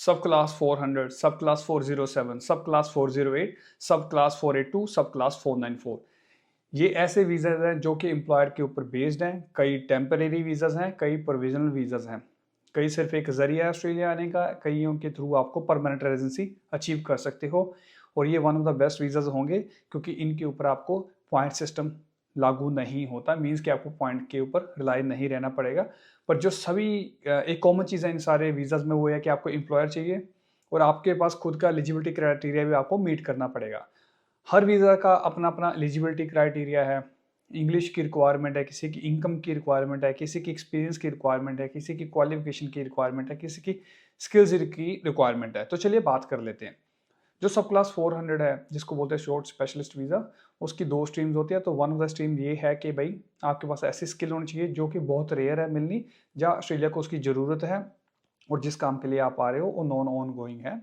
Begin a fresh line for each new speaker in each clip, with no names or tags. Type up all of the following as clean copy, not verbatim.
सब क्लास 400, सब क्लास 407, सब क्लास 408, सब क्लास 482, सब क्लास 494। ये ऐसे वीज़ाज हैं जो कि एम्प्लॉयर के ऊपर बेस्ड हैं। कई टेम्परेरी वीज़ाज हैं, कई प्रोविजनल वीज़ाज हैं। कई सिर्फ एक ज़रिया है ऑस्ट्रेलिया आने का, कईयों के थ्रू आपको परमानेंट रेजिडेंसी अचीव कर सकते हो। और ये one of the best visas होंगे क्योंकि इनके ऊपर आपको पॉइंट सिस्टम लागू नहीं होता। मीन्स कि आपको पॉइंट के ऊपर रिलाई नहीं रहना पड़ेगा। पर जो सभी एक कॉमन चीज़ है इन सारे वीज़ाज में वो है कि आपको एम्प्लॉयर चाहिए और आपके पास खुद का एलिजिबिलिटी क्राइटेरिया भी आपको मीट करना पड़ेगा। हर वीज़ा का अपना अपना एलिजिबिलिटी क्राइटेरिया है। इंग्लिश की रिक्वायरमेंट है, किसी की इनकम की रिक्वायरमेंट है, किसी की एक्सपीरियंस की रिक्वायरमेंट है, किसी की क्वालिफिकेशन की रिक्वायरमेंट है, किसी की स्किल्स की रिक्वायरमेंट है। तो चलिए बात कर लेते हैं। जो सब क्लास 400 है जिसको बोलते हैं शॉर्ट स्पेशलिस्ट वीज़ा, उसकी दो स्ट्रीम्स होती है। तो वन ऑफ द स्ट्रीम ये है कि भाई आपके पास ऐसी स्किल होनी चाहिए जो कि बहुत रेयर है मिलनी, जहाँ ऑस्ट्रेलिया को उसकी ज़रूरत है और जिस काम के लिए आप आ रहे हो वो नॉन ऑन गोइंग है,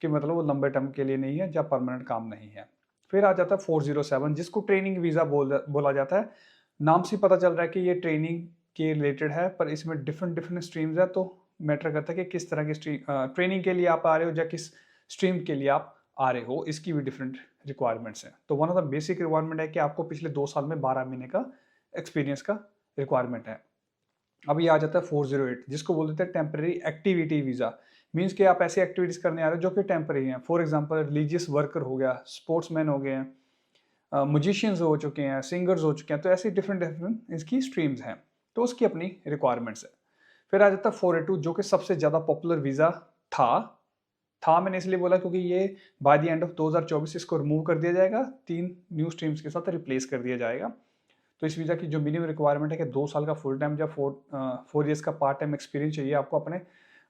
कि मतलब वो लंबे टर्म के लिए नहीं है, जहाँ परमानेंट काम नहीं है। फिर आ जाता है 407 जिसको ट्रेनिंग वीज़ा बोला जाता है। नाम से पता चल रहा है कि ये ट्रेनिंग के रिलेटेड है, पर इसमें डिफरेंट डिफरेंट स्ट्रीम्स है। तो मैटर करता है कि किस तरह की ट्रेनिंग के लिए आप आ रहे हो या किस स्ट्रीम के लिए आप आ रहे हो, इसकी भी डिफरेंट रिक्वायरमेंट्स हैं। तो one of the basic requirement है कि आपको पिछले 2 साल में 12 महीने का एक्सपीरियंस का रिक्वायरमेंट है। अब ये आ जाता है 408 जिसको बोल देते हैं टेम्परेरी एक्टिविटी वीज़ा। मीन्स कि आप ऐसी एक्टिविटीज करने आ रहे हो जो कि टेम्परेरी हैं। फॉर एग्जांपल रिलीजियस वर्कर हो गया, स्पोर्ट्समैन हो गए हैं, म्यूजिशियंस हो चुके हैं, सिंगर्स हो चुके हैं। तो ऐसी डिफरेंट डिफरेंट इसकी स्ट्रीम्स हैं, तो उसकी अपनी रिक्वायरमेंट्स है। फिर आ जाता है 482 जो कि सबसे ज़्यादा पॉपुलर वीज़ा मैंने इसलिए बोला क्योंकि ये बाय द एंड ऑफ 2024 इसको रिमूव कर दिया जाएगा, 3 न्यू स्ट्रीम्स के साथ रिप्लेस कर दिया जाएगा। तो इस वीज़ा की जो मिनिमम रिक्वायरमेंट है कि 2 साल का फुल टाइम या 4 ईयर्स का पार्ट टाइम एक्सपीरियंस चाहिए आपको अपने,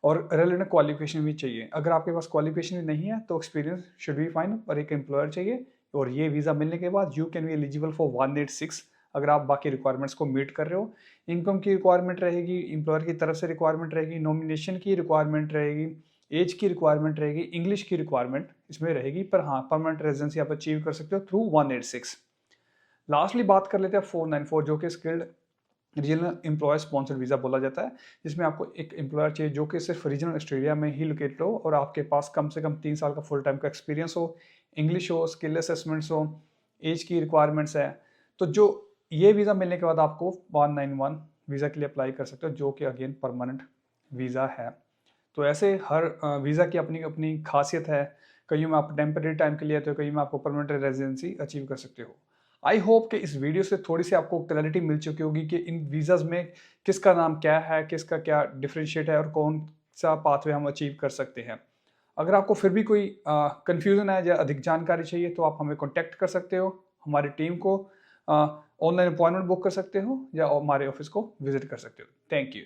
और रेलेवेंट क्वालिफिकेशन भी चाहिए। अगर आपके पास क्वालिफिकेशन भी नहीं है तो एक्सपीरियंस शुड बी फाइन, और एक एम्प्लॉयर चाहिए। और ये वीज़ा मिलने के बाद you can be eligible for 186 अगर आप बाकी रिक्वायरमेंट्स को मीट कर रहे हो। इनकम की रिक्वायरमेंट रहेगी, एम्प्लॉयर की तरफ से रिक्वायरमेंट रहेगी, नॉमिनेशन की रिक्वायरमेंट रहेगी, एज की रिक्वायरमेंट रहेगी, इंग्लिश की रिक्वायरमेंट इसमें रहेगी। पर हाँ, परमानेंट रेजिडेंसी आप अचीव कर सकते हो थ्रू 186। लास्टली बात कर लेते हैं 494 जो कि skilled regional employ sponsored visa बोला जाता है, जिसमें आपको एक एम्प्लॉयर चाहिए जो कि सिर्फ रीजनल ऑस्ट्रेलिया में ही लोकेटेड हो और आपके पास कम से कम 3 साल का फुल टाइम का एक्सपीरियंस हो, इंग्लिश हो, स्किल असेसमेंट्स हो, एज की रिक्वायरमेंट्स है। तो जो ये वीज़ा मिलने के बाद आपको 191 वीज़ा के लिए अप्लाई कर सकते हो जो कि अगेन परमानेंट वीज़ा है। तो ऐसे हर वीज़ा की अपनी अपनी खासियत है। कईयों में आप टेम्परेरी टाइम के लिए आते हो, कईयों में आपको परमानेंट रेजिडेंसी अचीव कर सकते हो। आई होप कि इस वीडियो से थोड़ी सी आपको क्लैरिटी मिल चुकी होगी कि इन वीज़ाज में किसका नाम क्या है, किसका क्या डिफरेंशिएट है और कौन सा पाथवे हम अचीव कर सकते हैं। अगर आपको फिर भी कोई कन्फ्यूज़न है या अधिक जानकारी चाहिए तो आप हमें कॉन्टैक्ट कर सकते हो, हमारी टीम को ऑनलाइन अपॉइंटमेंट बुक कर सकते हो या हमारे ऑफिस को विजिट कर सकते हो। Thank you.